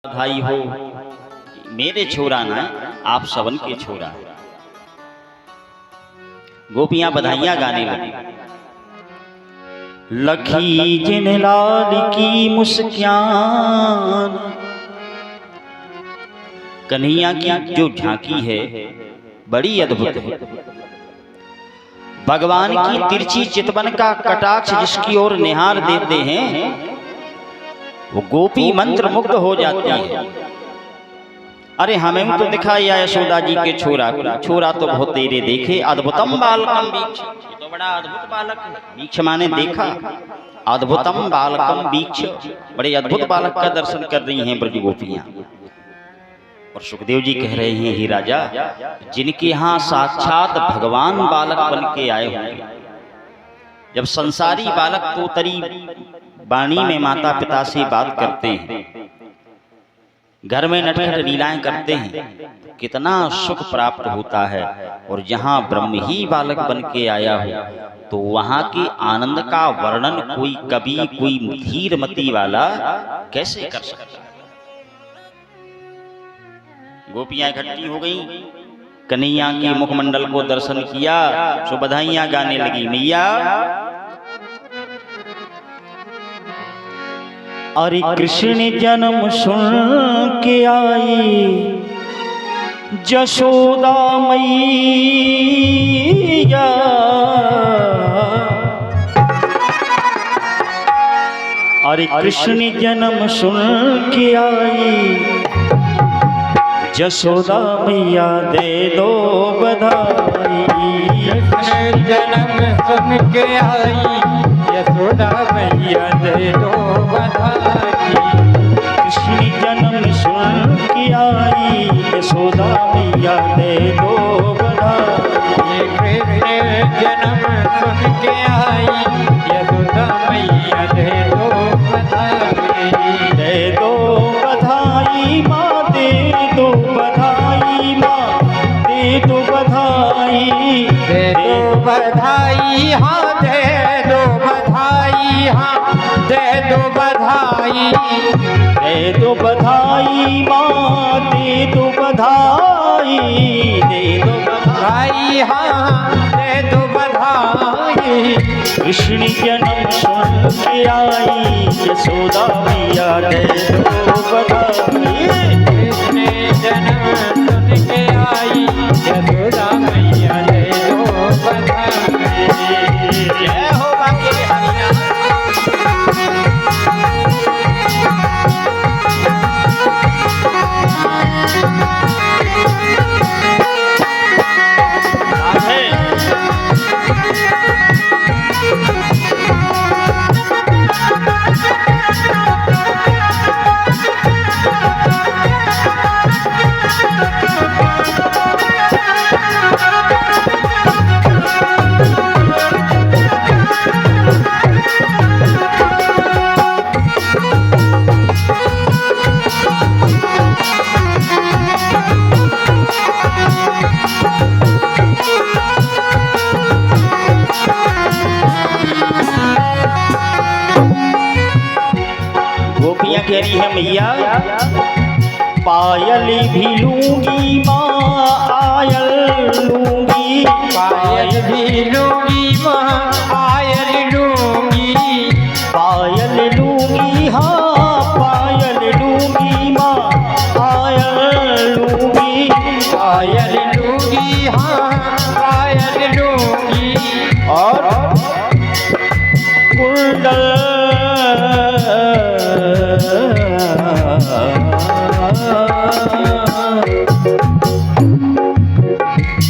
बधाई हो मेरे छोरा ना आप सबन के छोरा। गोपियां बधाइयां गाने लगी। लखी जिन लाल की मुस्कान। कन्हैया की जो झांकी है बड़ी अद्भुत है। भगवान की तिरछी चितवन का कटाक्ष जिसकी ओर निहार देते हैं वो गोपी मंत्र मुग्ध हो जाती है। अरे हमें तो दिखाया यशोदा जी के छोरा छोरा तो बहुत तेरे देखे। अद्भुतम बालकम वीक्ष, ये तो बड़ा अद्भुत बालक है। वीक्ष माने देखा, अद्भुतम बालकम वीक्ष, बड़े अद्भुत बालक का दर्शन कर रही हैं ब्रज गोपियां। और सुखदेव जी कह रहे हैं, ही राजा जिनके यहाँ साक्षात भगवान बालक बन के आए होंगे। जब संसारी बालक तो तरी वाणी में माता पिता से बात करते हैं, घर में नटखट लीलाएं करते हैं, कितना सुख प्राप्त होता है। और जहाँ ब्रह्म ही बालक बन के आया हो तो वहाँ के आनंद का वर्णन कोई कवि कोई धीरमती वाला कैसे कर सकता है। गोपियां इकट्ठी हो गई, कन्हैया के मुखमंडल को दर्शन किया, सो बधाइयां गाने लगी। मैया अरे कृष्ण जन्म सुन के आई जशोदा मैया। अरे कृष्ण जन्म सुन के आई जशोदा मैया दे दो बधाई। कृष्ण जन्म सुन के आई यशोदा मैया दे दो बधाई। कृष्ण जन्म सुन के आई यशोदा मैया दे दो बधाई। कृष्ण जन्म सुन के आई यशोदा मैया दे दो बधाई। दे दो बधाई माँ, दे दो बधाई माँ, दे दो बधाई। दे दो बधाई हाँ, दे दो बधाई हाँ, दे दो बधाई। दे दो बधाई माँ, दे दो बधाई, दे दो बधाई हाँ, दे दो बधाई। कृष्ण जन्म सुन के आई यशोदा मैया दे दो बधाई। कृष्ण जन्म सुन के आई यशोदा मैया दे दो बधाई। जय हो बांके बिहारी नाथ। गोपियां कह रही है मैया पायल भी लूंगी माँ, आयल लूंगी। पायल भी लूंगी माँ, पायल लूंगी। पायल लूंगी हाँ, पायल लूंगी माँ, आयल लूंगी। पायल लूंगी हाँ, पायल लूंगी। और कुंडल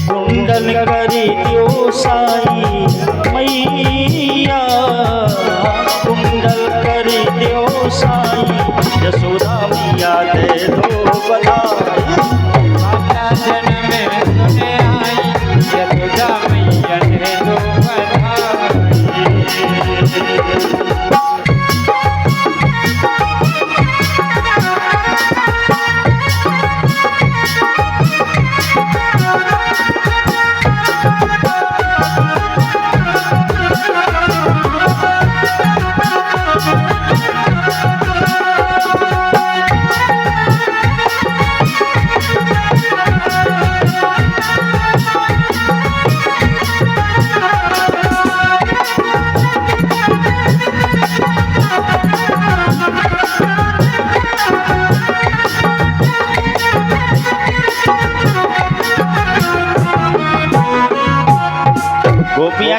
कुंडल करी दियो साई मैया, कुंडल करी दियो साई यशोदा मैया दे दो बधाई। माता जन्म सुन आई यशोदा मैया दे दो बधाई।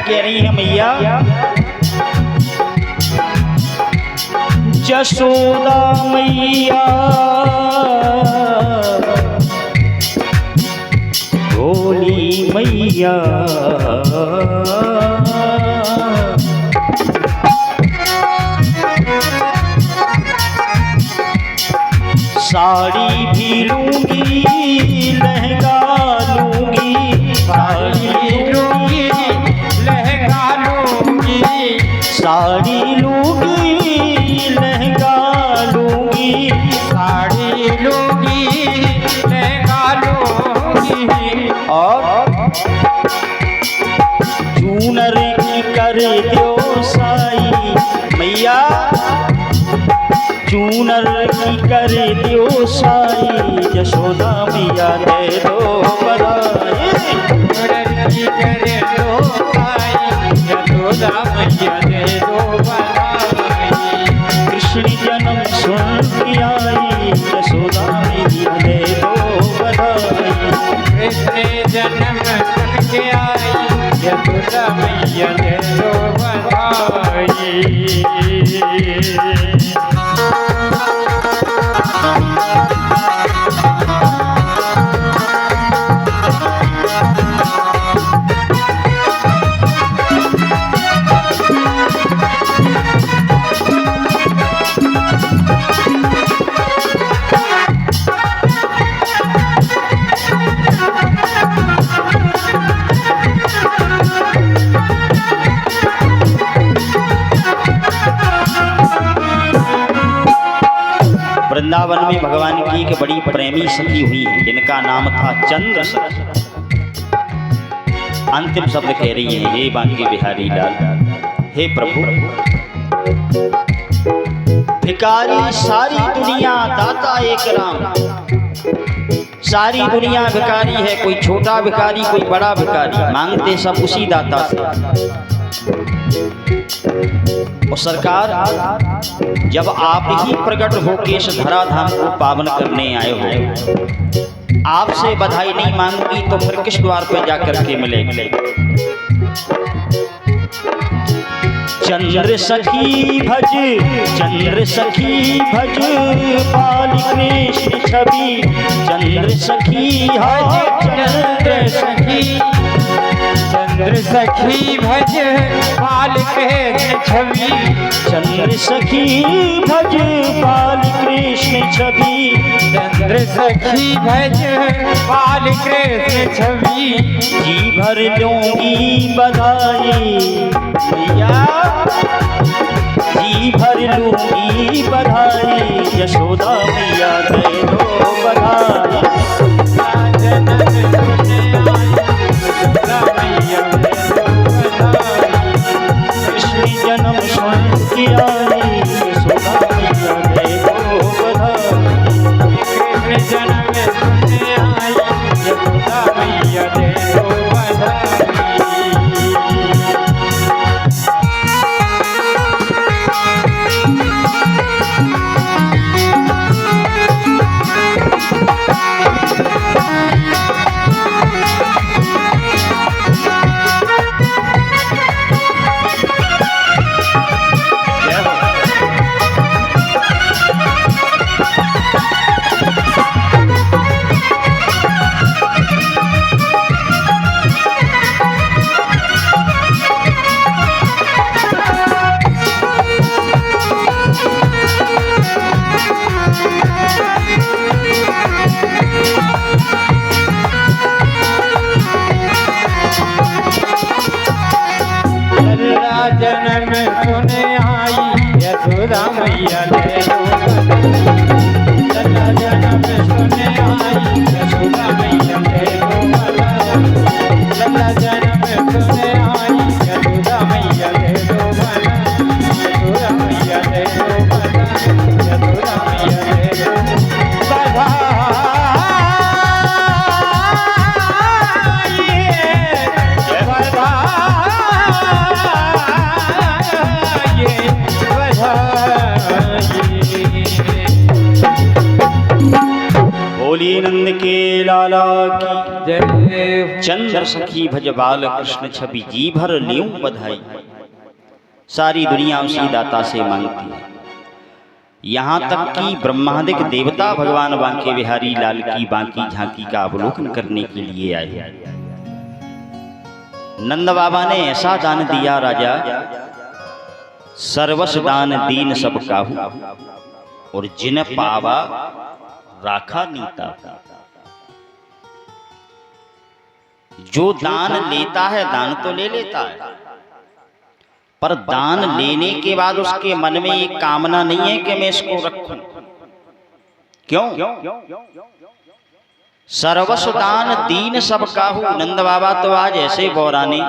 कह रही है मैया, यशोदा मैया भोली मैया, साड़ी भी लूंगी लहंगा लूंगी, साड़ी लूंगी लहंगा लूंगी, साड़ी लूंगी लहंगा लूंगी, साड़ी लूंगी लहंगा लूंगी, और चूनर की कर दो साई मैया, चूनर की कर दो साई, यशोदा मैया दे दो बधाई, की करे दो भाई, यशोदा मैया दे दो बधाई, कृष्ण जन्म सुन के आई, यशोदा मैया दे दो बधाई, कृष्ण जन्म सुन के आई, यशोदा मैया दे दो बधाई। वृंदावन में भगवान की एक बड़ी प्रेमी सखी हुई है जिनका नाम था चंद्र सखी। अंतिम शब्द कह रही है, हे बांके बिहारी लाल, हे प्रभु, भिखारी सारी दुनिया दाता एक राम, सारी दुनिया भिखारी है, कोई छोटा भिखारी कोई बड़ा भिखारी, मांगते सब उसी दाता से। और सरकार, जब आप ही प्रकट होके इस धराधाम को पावन करने आए हो, आपसे बधाई नहीं मांगूंगी तो फिर किस द्वार पे जाकर के मिलेंगे। चंद्र सखी भज, चंद्र सखी भज, पाल कृष्ण छवि, चंद्र सखी भज, चंद्र सखी, चंद्र सखी भज, पाल कृष्ण छवि, चंद्र सखी भज, पाल कृष्ण छवि, चंद्र सखी भज, पाल कृष्ण छवि, जी भर लूंगी बधाई मैया, जी भर लूंगी बधाई, यशोदा मैया दे दो बधाई, कृष्ण जन्म सुन के आई, यशोदा मैया दे दो बधाई, कृष्ण जन्म सुनने आई, यशोदा मैया दे दो बधाई। बोलिए नंद के लाला की जय। चंद्र सखी भज बाल कृष्ण छवि जी भर ल्यूं बधाई। सारी दुनिया उसी दाता से मांगती है। यहाँ तक कि ब्रह्मादिक देवता भगवान बांके बिहारी लाल की बांकी झांकी का अवलोकन करने के लिए आए। नंद बाबा ने ऐसा दान दिया राजा, सर्वस दान दीन सब काहू, और जिन पावा राखा नीता। जो दान लेता है दान तो ले लेता है, पर दान लेने के बाद उसके मन में एक कामना नहीं है कि मैं इसको रखूं। क्यों? सर्वस दान दीन सब काहू। नंद बाबा तो आज ऐसे बौराने,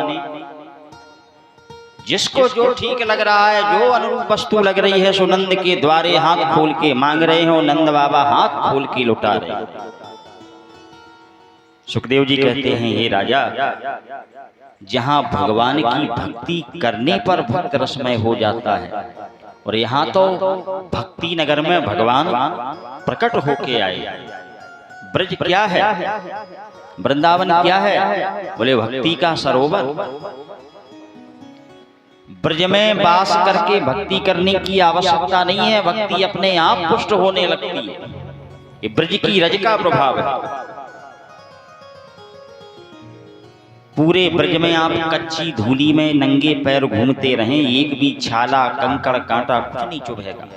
जिसको जो ठीक लग रहा है, जो अनुरूप वस्तु लग रही है, सो नंद के द्वारे हाथ खोल के मांग रहे हो। नंद बाबा हाथ खोल के लुटा रहे हैं। सुखदेव जी कहते हैं, हे राजा, जहां भगवान की भक्ति करने पर भक्त रसमय हो जाता है, और यहाँ तो भक्ति नगर में भगवान प्रकट होके आए। ब्रज क्या है, वृंदावन क्या है? बोले भक्ति का सरोवर। ब्रज में वास करके भक्ति करने की आवश्यकता नहीं है, भक्ति अपने आप पुष्ट होने लगती है। ये ब्रज की रज का प्रभाव है। पूरे ब्रज में आप कच्ची धूली में नंगे पैर घूमते रहें, एक भी छाला कंकड़ कांटा कुछ नहीं चुभेगा,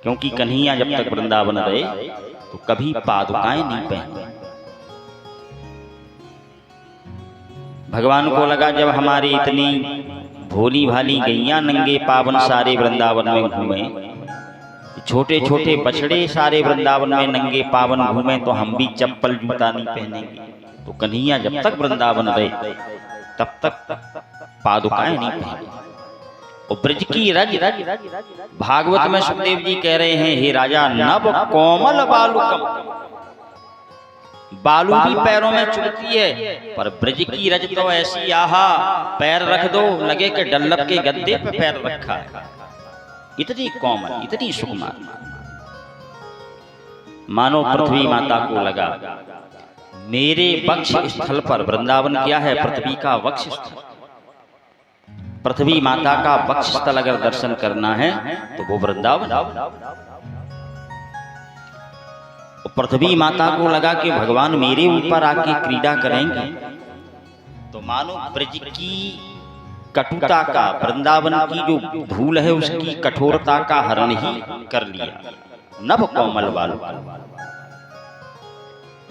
क्योंकि कन्हैया जब तक वृंदावन रहे तो कभी पादुकाएं नहीं पहने। भगवान को लगा जब हमारी इतनी भोली भाली गैया नंगे पावन सारे वृंदावन में घूमे, छोटे छोटे बछड़े सारे वृंदावन में नंगे पावन घूमे, तो हम भी चप्पल जूता नहीं पहनेंगे। तो कन्हैया जब तक वृंदावन रहे तब तक पादुकाएं नहीं पहने। और ब्रज की रज, भागवत में सुखदेव जी कह रहे हैं, हे राजा, नव कोमल बालुकम। बालू भी पैरों में चुभती है, पर ब्रज की रज तो ऐसी, आहा, पैर रख दो लगे कि डल्लभ के गद्दे पे पैर रखा है। इतनी कोमल, इतनी सुकुमार। मानो पृथ्वी माता को लगा मेरे वक्ष स्थल पर, वृंदावन क्या है? पृथ्वी का वक्ष स्थल। पृथ्वी माता का वक्ष स्थल अगर दर्शन करना है तो वो वृंदावन। पृथ्वी माता को लगा कि भगवान मेरे ऊपर आके क्रीड़ा करेंगे, तो मानो ब्रज की कटुता का, वृंदावन की जो धूल है उसकी कठोरता का हरण ही कर लिया। नभ कोमल बालू।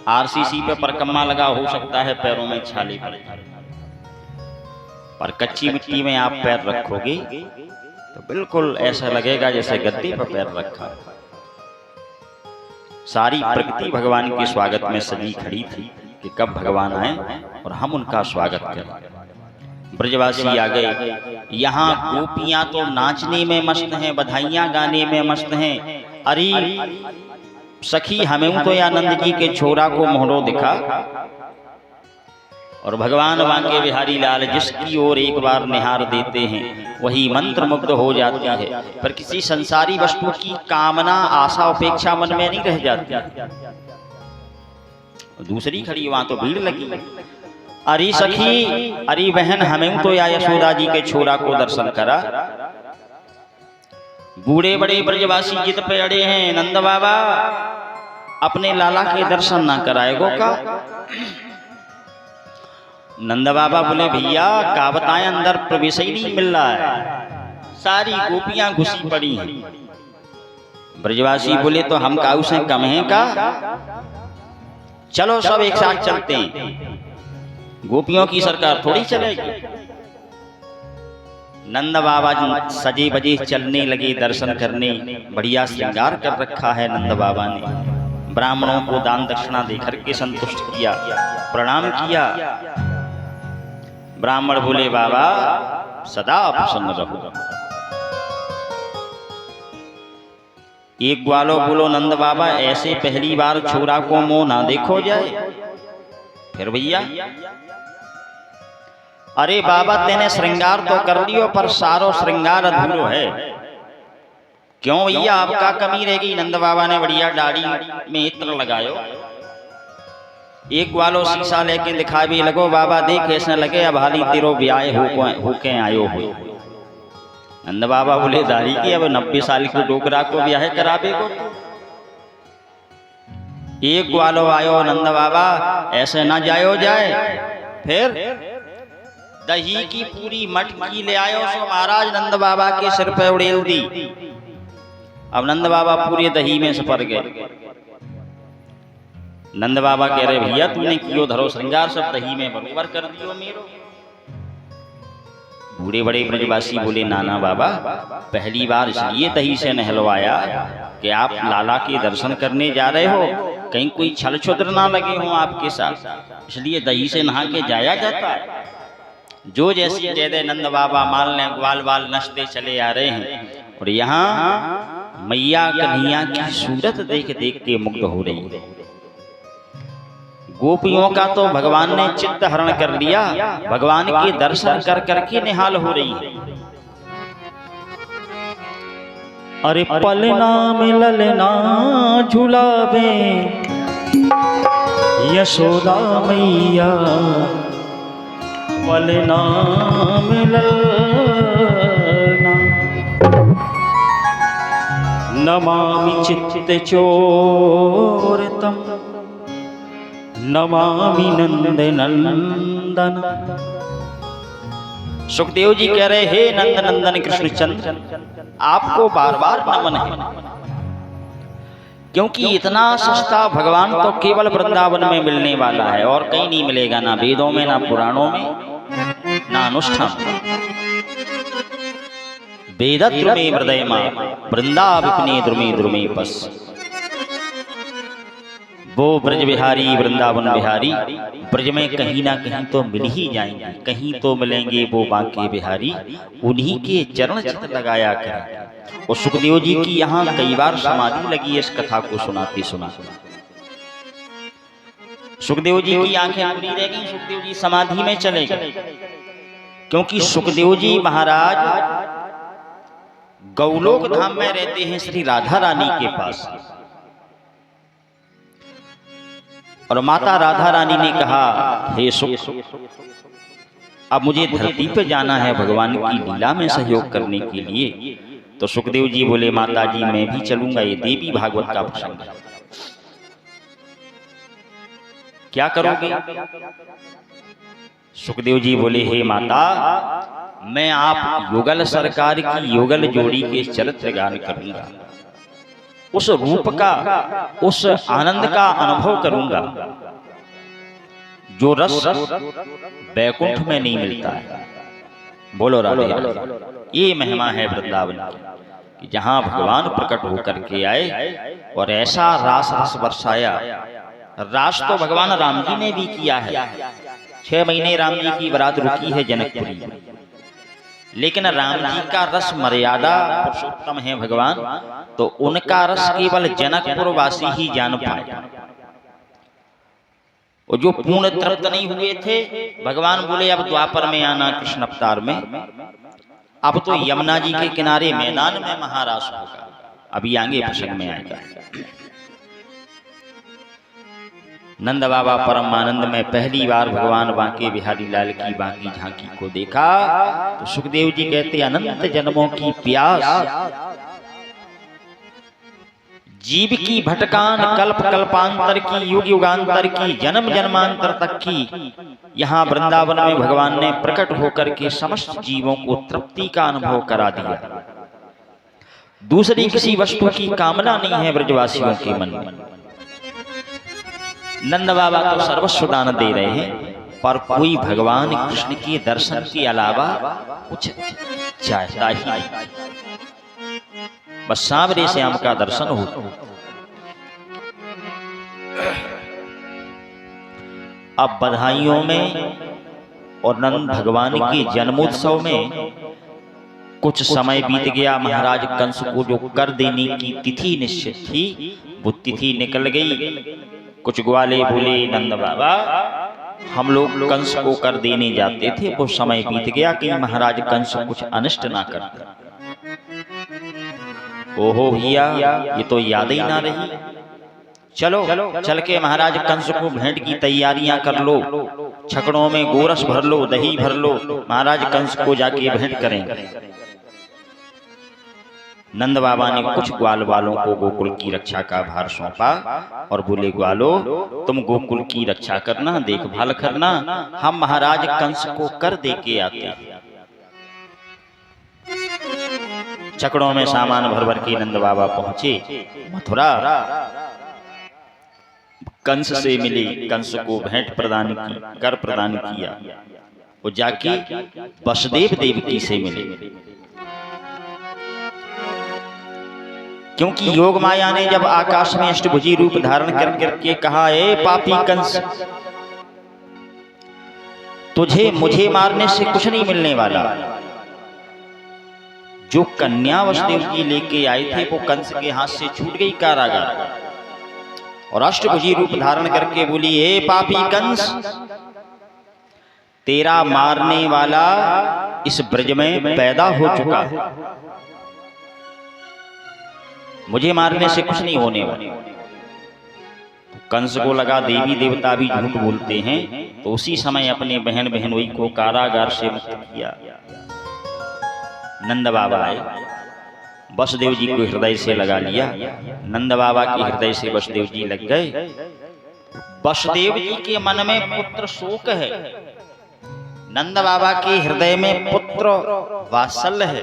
आरसीसी पे परकम्मा लगा, हो सकता है पैरों में छाले पड़े, पर कच्ची मिट्टी में आप पैर रखोगे तो बिल्कुल ऐसा लगेगा जैसे गद्दे पर पैर रखा। सारी प्रकृति भगवान के स्वागत में सजी खड़ी थी कि कब भगवान आए और हम उनका स्वागत करें। ब्रजवासी आ गए। यहाँ गोपियां तो नाचने में मस्त हैं, बधाइयां गाने में मस्त हैं। अरे सखी, हमें तो आनंद जी के छोरा को मोहरो दिखा, और भगवान बांके बिहारी लाल जिसकी ओर एक बार निहार देते हैं वही मंत्र मुग्ध हो जाती है। पर किसी संसारी वस्तु की कामना, आशा, अपेक्षा मन में नहीं रह जाती। दूसरी खड़ी, वहां तो भीड़ लगी। अरे सखी, अरे बहन, हमें तो या यशोदा जी के छोरा को दर्शन करा। बूढ़े बड़े ब्रजवासी जिद पे अड़े हैं, नंद बाबा अपने लाला के दर्शन ना कराएगो का? नंद बाबा बोले, भैया का बताएं, अंदर प्रवेश ही नहीं मिल रहा है, सारी गोपियां घुसी पड़ी हैं। ब्रजवासी बोले, तो हम काऊ से कम हैं का? चलो सब एक साथ चलते हैं, गोपियों की सरकार थोड़ी चलेगी। नंद बाबा सजे बजे चलने लगे दर्शन करने। बढ़िया श्रृंगार कर रखा है नंद बाबा ने। ब्राह्मणों को दान दक्षिणा देकर के संतुष्ट किया, प्रणाम किया। ब्राह्मण बोले, बाबा सदा प्रसन्न रहो। एक ग्वालो बोलो, नंद बाबा ऐसे पहली बार छोरा को मुंह ना देखो जाए। फिर भैया, अरे बाबा तेने श्रृंगार तो कर लियो, पर सारो श्रृंगार अधूरो है। क्यों भैया आपका कमी रह गई? नंद बाबा ने बढ़िया दाढ़ी में इत्र लगायो, एक ग्वालो शीशा लेके दिखा भी लगो, बाबा देख ऐसा लगे अब हाली तेरो ब्याह होके आयो हो। नंद बाबा बोले दाढ़ी की अब 90 साल के डोकरा को ब्याह कराबे को? एक ग्वालो आयो, नंद बाबा ऐसे ना जायो जाए। फिर दही की पूरी मटकी ले आयो, सो महाराज नंद बाबा के सिर पे उड़ेल दी। अब नंद बाबा पूरे दही में सपर गए। नंद बाबा कह रहे भैया तूने कियो धरो श्रृंगार सब दही में बरोबर कर दियो मेरो। बूढ़े बड़े ब्रजवासी बोले नाना बाबा पहली बार इसलिए दही से नहलवाया कि आप लाला के दर्शन करने जा रहे हो, कहीं कोई छल छुद्र ना लगे हो आपके साथ, इसलिए दही से नहा के जाया जाता है। जो जैसी कह दे नंद बाबा मालने ग्वाल बाल नचते चले आ रहे हैं और यहाँ मैया कन्हैया की सूरत देख देख के मुग्ध हो रही है। गोपियों का तो भगवान ने चित्त हरण कर लिया, भगवान के दर्शन कर करके निहाल हो रही है। अरे पलना मिलना झुलावे यशोदा मैया, पलना मिलना नमामि चित्त चोरतम नमामि नंद नंदन। सुखदेव जी कह रहे हे नंद नंदन कृष्णचंद्र आपको बार बार नमन है, क्योंकि इतना सस्ता भगवान तो केवल वृंदावन में मिलने वाला है और कहीं नहीं मिलेगा, ना वेदों में ना पुराणों में ना अनुष्ठान। वेदद्रुमे हृदय वृंदा विपने द्रुमे द्रुमे पस। वो ब्रज बिहारी वृंदावन बिहारी ब्रज में कहीं ना कहीं तो मिल ही जाएंगे, कहीं तो मिलेंगे वो बांके बिहारी, उन्हीं के चरण चित लगाया करें। और सुखदेव जी की यहाँ कई बार समाधि लगी है इस कथा को सुनाते सुनाते। सुखदेव जी की आंखें खुली रह गई, सुखदेव जी समाधि में चले गए, क्योंकि सुखदेव जी महाराज गौलोक धाम में रहते हैं श्री राधा रानी के पास। और माता राधा रानी ने कहा हे सुख अब मुझे धरती पे जाना है भगवान की लीला में सहयोग करने के लिए। तो सुखदेव जी बोले माता जी मैं भी चलूंगा, ये देवी भागवत का प्रसंग है, क्या करोगे? सुखदेव जी बोले हे माता मैं आप युगल सरकार की युगल जोड़ी के चरित्र गान करूंगा, उस रूप का उस आनंद का अनुभव करूंगा जो रस बैकुंठ में नहीं मिलता है। बोलो राधे राधे। ये महिमा है वृंदावन की, जहां भगवान प्रकट होकर के आए और ऐसा रास रस बरसाया। रास तो भगवान राम जी ने भी किया है, 6 महीने राम जी की बारात रुकी है जनकपुरी, लेकिन राम जी का रस मर्यादा पुरुषोत्तम है भगवान, तो उनका रस केवल जनकपुर वासी ही जान पाए। और जो पूर्ण तृप्त नहीं हुए थे भगवान बोले अब द्वापर में आना कृष्ण अवतार में, अब तो यमुना जी के किनारे मैदान में महारास होगा, अभी आगे प्रसंग में आएगा। नंद बाबा परमानंद में पहली बार भगवान बांके बिहारी लाल की बांकी झांकी को देखा तो सुखदेव जी कहते अनंत जन्मों की प्यास, जीव की भटकान कल्प कल्पांतर की युग युगांतर की जन्म जन्मांतर तक की यहाँ वृंदावन में भगवान ने प्रकट होकर के समस्त जीवों को तृप्ति का अनुभव करा दिया। दूसरी किसी वस्तु की कामना नहीं है ब्रजवासियों के मन में। नंद बाबा तो सर्वस्व दान दे रहे हैं, पर कोई भगवान कृष्ण के दर्शन के अलावा कुछ चाहता ही नहीं, बस सांवरे श्याम का दर्शन हो। अब बधाइयों में और नंद भगवान के जन्मोत्सव में कुछ समय बीत गया। महाराज कंस को जो कर देने की तिथि निश्चित थी वो तिथि निकल गई। कुछ ग्वाले बोले नंद बाबा हम लोग कंस को कर देने जाते थे, वो समय बीत गया, कि महाराज कंस कुछ अनिष्ट ना करते। ओहो भैया, ये तो याद ही ना रही। चलो चल के महाराज कंस को भेंट की तैयारियां कर लो, छकड़ों में गोरस भर लो, दही भर लो, महाराज कंस को जाके भेंट करेंगे। नंद बाबा ने कुछ ग्वाल वालों को गोकुल की रक्षा का भार सौंपा और बोले, ग्वालो तुम गोकुल की रक्षा करना, देखभाल करना, हम महाराज कंस को कर दे के आते हैं। छकड़ों में सामान भर भर के नंद बाबा पहुंचे मथुरा, कंस से मिले, कंस को भेंट प्रदान की, कर प्रदान किया। वो जाके वसुदेव देवकी से मिले, क्योंकि योग माया ने जब आकाश में अष्टभुजी रूप धारण कर करके कहा, ए पापी कंस, तुझे मुझे मारने से कुछ नहीं मिलने वाला। जो कन्या वसुदेव की लेके आए थे वो कंस के हाथ से छूट गई कारागार, और अष्टभुजी रूप धारण करके बोली, हे पापी कंस, तेरा मारने वाला इस ब्रज में पैदा हो चुका है, मुझे मारने से कुछ नहीं होने वाला। कंस को लगा देवी देवता भी झूठ बोलते हैं, तो उसी समय अपने बहन बहनोई को कारागार से मुक्त किया। नंद बाबा आए, वसुदेव जी को हृदय से लगा लिया, नंद बाबा के हृदय से वसुदेव जी लग गए। वसुदेव जी के मन में पुत्र शोक है, नंद बाबा के हृदय में पुत्र वात्सल्य है,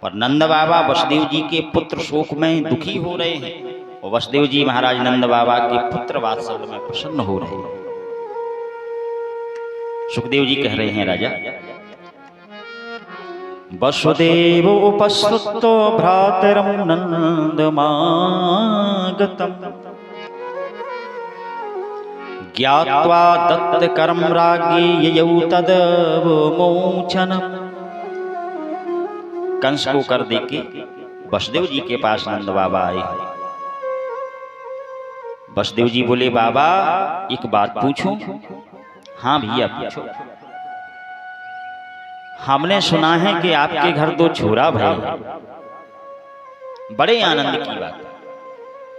पर नंद बाबा वसुदेव जी के पुत्र शोक में दुखी हो रहे हैं, और वसुदेव जी महाराज नंद बाबा के पुत्र वात्सल्य में प्रसन्न हो रहे हैं। सुखदेव जी कह रहे हैं, राजा, वसुदेव उपस्थितो भ्रातरं नंदमागतम् ज्ञात्वा दत्तकरं राज्ञी ययौ तदवमोचनम्। कंस को कर देके वसुदेव जी के पास नंद बाबा आए। वसुदेव जी बोले, बाबा एक बात पूछूं? हाँ भैया पूछो। हमने सुना है कि आपके घर 2 छोरा भाई हैं, बड़े आनंद की बात है।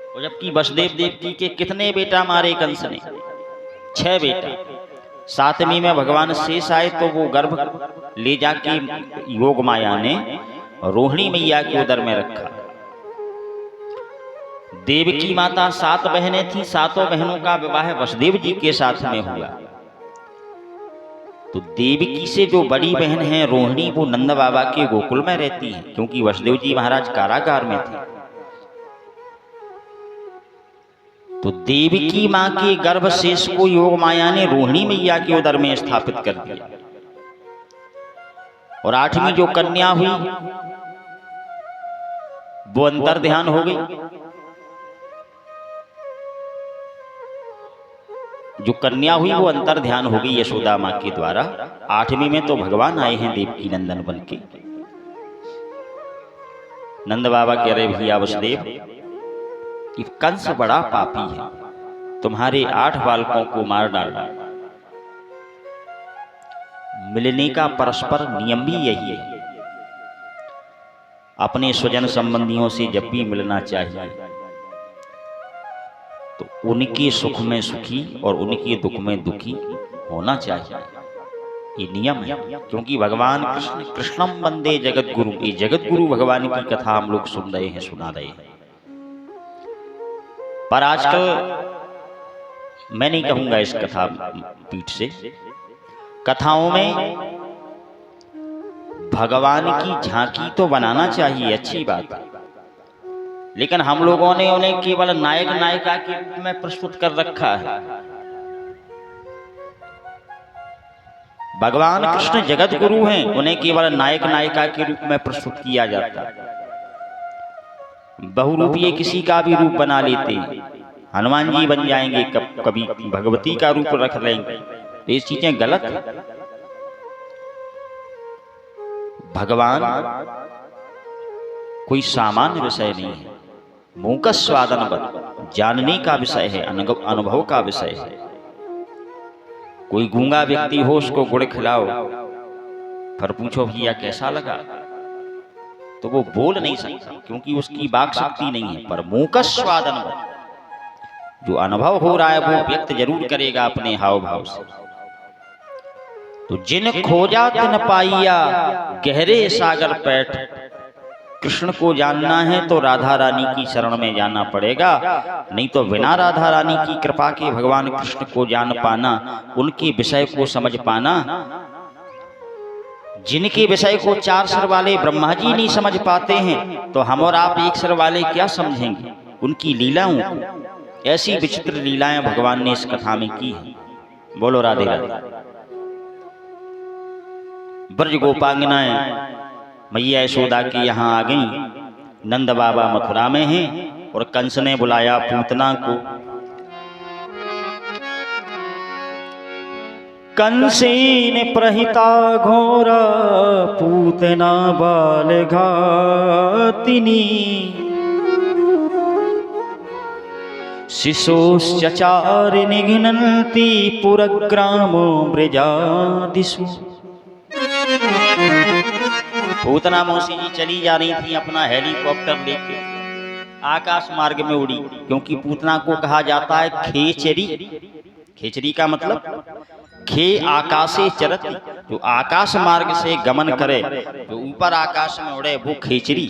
और जबकि वसुदेव देवकी के कितने बेटा मारे कंस ने? 6 बेटा। 7वीं में भगवान शेष आए तो वो गर्भ ले जाके योग माया ने रोहिणी मैया के उदर में रखा। देवकी माता 7 बहनें थी, 7 बहनों का विवाह वसुदेव जी के साथ में हुआ। तो देवकी से जो बड़ी बहन है रोहिणी, वो नंद बाबा के गोकुल में रहती है, क्योंकि वसुदेव जी महाराज कारागार में थे। तो देवकी मां के गर्भ शेष को योग माया ने रोहिणी मैया के उदर में स्थापित कर दिया। और 8वीं जो कन्या हुई वो अंतर ध्यान हो गई। जो कन्या हुई वो अंतर ध्यान हो गई यशोदा मां के द्वारा। 8वीं में तो भगवान आए हैं देवकी नंदन बन के। नंद बाबा कह रहे, भैया वसुदेव कि कंस बड़ा पापी है, तुम्हारे 8 बालकों को मार डाला। मिलने का परस्पर नियम भी यही है, अपने स्वजन संबंधियों से जब भी मिलना चाहिए तो उनके सुख में सुखी और उनके दुख में दुखी होना चाहिए। ये नियम है, क्योंकि भगवान कृष्ण कृष्णम वंदे जगत गुरु, ये जगत गुरु भगवान की कथा हम लोग सुन रहे हैं, सुना रहे हैं। पर आजकल मैं नहीं कहूंगा इस कथा पीठ से, कथाओं में भगवान की झांकी तो बनाना चाहिए, अच्छी बात है, लेकिन हम लोगों ने उन्हें केवल नायक नायिका के रूप में प्रस्तुत कर रखा है। भगवान कृष्ण जगत गुरु हैं, उन्हें केवल नायक नायिका के रूप में प्रस्तुत किया जाता है। बहुरूपीय किसी का भी रूप बना लेते, हनुमान जी बन जाएंगे, कभी भगवती का रूप रख लेंगे, तो ये चीजें गलत है। भगवान कोई सामान्य विषय नहीं है, मुंह का स्वादन जानने का विषय है, अनुभव का विषय है। कोई गूंगा व्यक्ति हो, उसको गुड़ खिलाओ, फिर पूछो भैया कैसा लगा, तो वो बोल नहीं सकता क्योंकि उसकी वाक शक्ति नहीं है। पर मुंह का स्वाद अनुभव, जो अनुभव हो रहा है वो व्यक्त जरूर करेगा अपने हाव भाव से। तो जिन खोजा तिन पाइया, गहरे सागर पैठ। कृष्ण को जानना है तो राधा रानी की शरण में जाना पड़ेगा, नहीं तो बिना राधा रानी की कृपा के भगवान कृष्ण को जान पाना, उनके विषय को समझ पाना, जिनके विषय को 4 सिर वाले ब्रह्मा जी नहीं समझ पाते हैं, तो हम और आप 1 सिर वाले क्या समझेंगे उनकी लीलाओं को। ऐसी विचित्र लीलाएं भगवान ने इस कथा में की है। बोलो राधे राधे। ब्रज गोपांगनाएं मैया यशोदा की यहाँ आ गईं। नंद बाबा मथुरा में हैं और कंस ने बुलाया पूतना को। कंसेन प्रहिता घोरा पूतना बाल घातिनी, शिशोश्चचार निघ्नन्ति पुरग्रामो ब्रजादिषु। पूतना मौसी जी चली जा रही थी अपना हेलीकॉप्टर लेके, आकाश मार्ग में उड़ी, क्योंकि पूतना को कहा जाता है खेचरी। खेचरी का मतलब खे आकाशे चरती, जो आकाश मार्ग से गमन करे, जो ऊपर आकाश में उड़े वो खेचरी।